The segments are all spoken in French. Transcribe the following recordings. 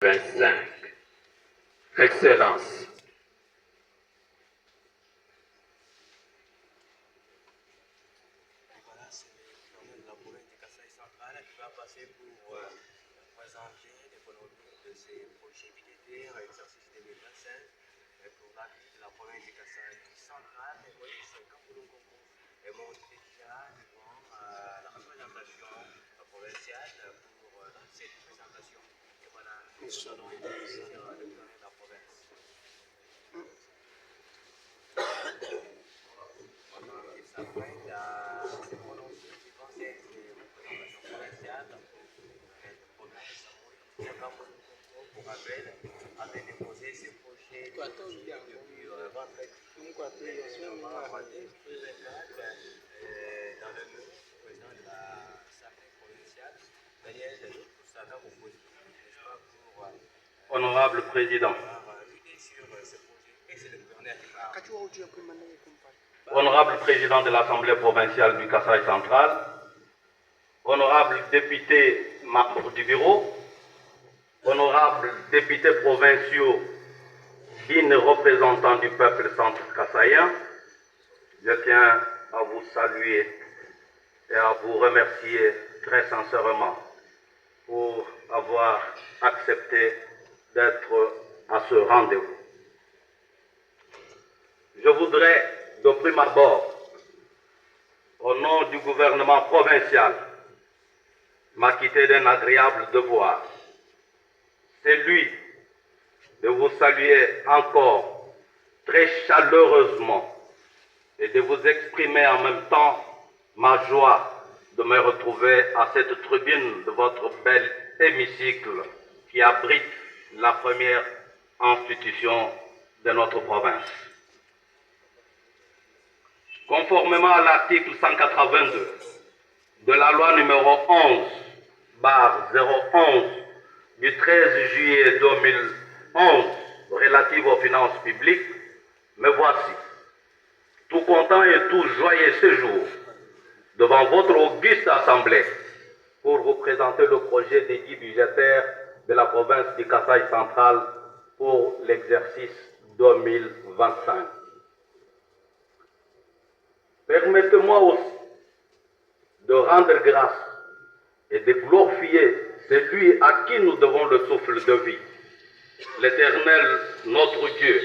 2025. Excellence. Voilà, c'est le gouverneur de la province du Kasaï central qui va passer pour présenter l'économie de ses projets budgétaires à l'exercice 2025 pour la ville de la province du Kasaï central. Et oui, c'est comme vous le comprenez, et mon déjà devant la représentation provinciale pour cette présentation. Et voilà, nous allons introduire le gouverneur de la province. Il s'apprête à se prononcer du conseil de représentation provinciale pour rappel, avait déposé ses projets depuis vendredi. Dans le nom du président de l'Assemblée provinciale, Daniel Denis, pour sa proposition, n'est-ce pas, pour Honorable Président, lutter sur ce projet. Et c'est le gouverneur qui parle. Honorable Président de l'Assemblée provinciale du Kasaï central, honorable député membre du bureau, honorables députés provinciaux dignes représentants du peuple centre-kassaïen, je tiens à vous saluer et à vous remercier très sincèrement pour avoir accepté d'être à ce rendez-vous. Je voudrais, de prime abord, au nom du gouvernement provincial, m'acquitter d'un agréable devoir, celui de vous saluer encore très chaleureusement et de vous exprimer en même temps ma joie de me retrouver à cette tribune de votre bel hémicycle qui abrite la première institution de notre province. Conformément à l'article 182 de la loi numéro 11/011 du 13 juillet 2011 relative aux finances publiques, me voici, tout content et tout joyeux ce jour, devant votre auguste assemblée, pour vous présenter le projet d'édit budgétaire de la province du Kasaï central pour l'exercice 2025. Permettez-moi aussi de rendre grâce et de glorifier celui à qui nous devons le souffle de vie, l'Éternel, notre Dieu,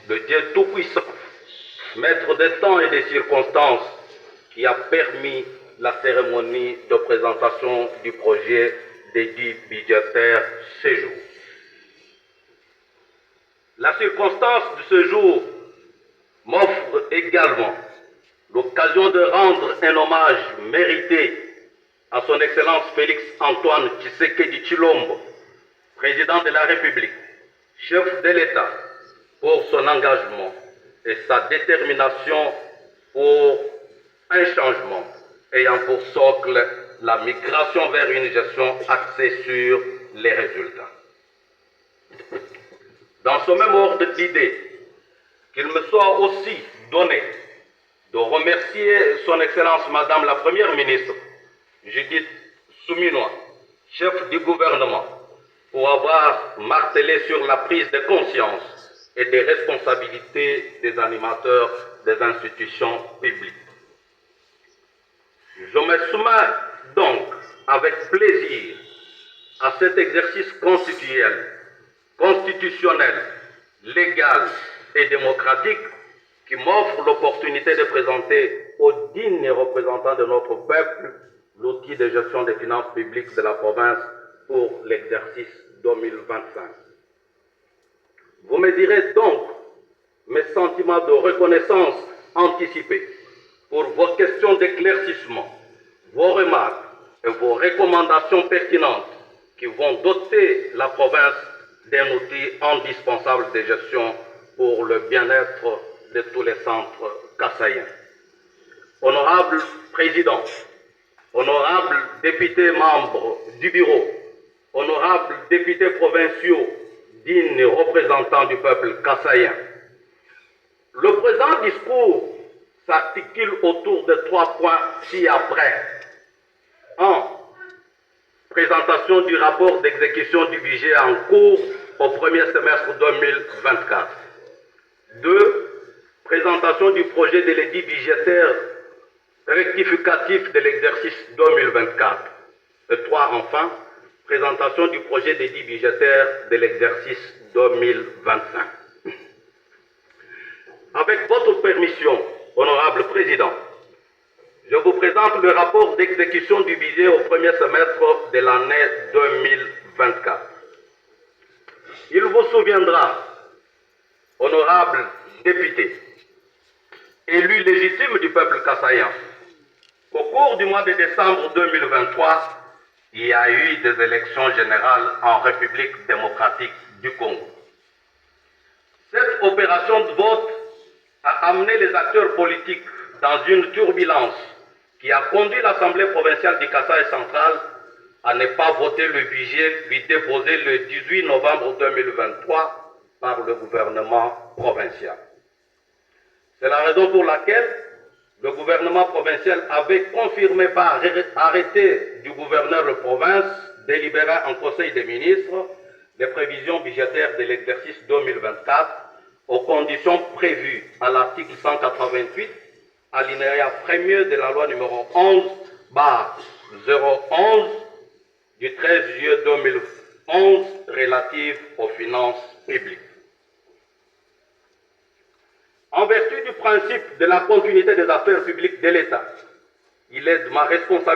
le Dieu Tout-Puissant, maître des temps et des circonstances, qui a permis la cérémonie de présentation du projet d'édit budgétaire ce jour. La circonstance de ce jour m'offre également l'occasion de rendre un hommage mérité à son Excellence Félix Antoine Tshisekedi Tshilombo, président de la République, chef de l'État, pour son engagement et sa détermination pour un changement ayant pour socle la migration vers une gestion axée sur les résultats. Dans ce même ordre d'idées, qu'il me soit aussi donné de remercier son Excellence Madame la Première ministre, Judith Souminois, chef du gouvernement, pour avoir martelé sur la prise de conscience et des responsabilités des animateurs des institutions publiques. Je me soumets donc avec plaisir à cet exercice constitutionnel, légal et démocratique qui m'offre l'opportunité de présenter aux dignes représentants de notre peuple l'outil de gestion des finances publiques de la province pour l'exercice 2025. Vous me direz donc mes sentiments de reconnaissance anticipée pour vos questions d'éclaircissement, vos remarques et vos recommandations pertinentes qui vont doter la province d'un outil indispensable de gestion pour le bien-être de tous les centres kassaïens. Honorable Président, honorables députés membres du bureau, honorables députés provinciaux, dignes représentants du peuple kassaïen, le présent discours s'articule autour de 3 points ci-après. 1. présentation du rapport d'exécution du budget en cours au premier semestre 2024. 2. Présentation du projet de l'édit budgétaire rectificatif de l'exercice 2024. Et 3. Enfin, présentation du projet d'édit budgétaire de l'exercice 2025. Avec votre permission, honorable Président, je vous présente le rapport d'exécution du budget au premier semestre de l'année 2024. Il vous souviendra, honorables députés, élus légitimes du peuple kassaïen, qu'au cours du mois de décembre 2023, il y a eu des élections générales en République démocratique du Congo. Cette opération de vote a amené les acteurs politiques dans une turbulence qui a conduit l'Assemblée provinciale du Kasaï central à ne pas voter le budget lui déposé le 18 novembre 2023 par le gouvernement provincial. C'est la raison pour laquelle le gouvernement provincial avait confirmé par arrêté du gouverneur de province délibéré en Conseil des ministres les prévisions budgétaires de l'exercice 2024 aux conditions prévues à l'article 188, alinéa 1er de la loi numéro 11/011 du 13 juillet 2011 relative aux finances publiques. En vertu du principe de la continuité des affaires publiques de l'État, il est de ma responsabilité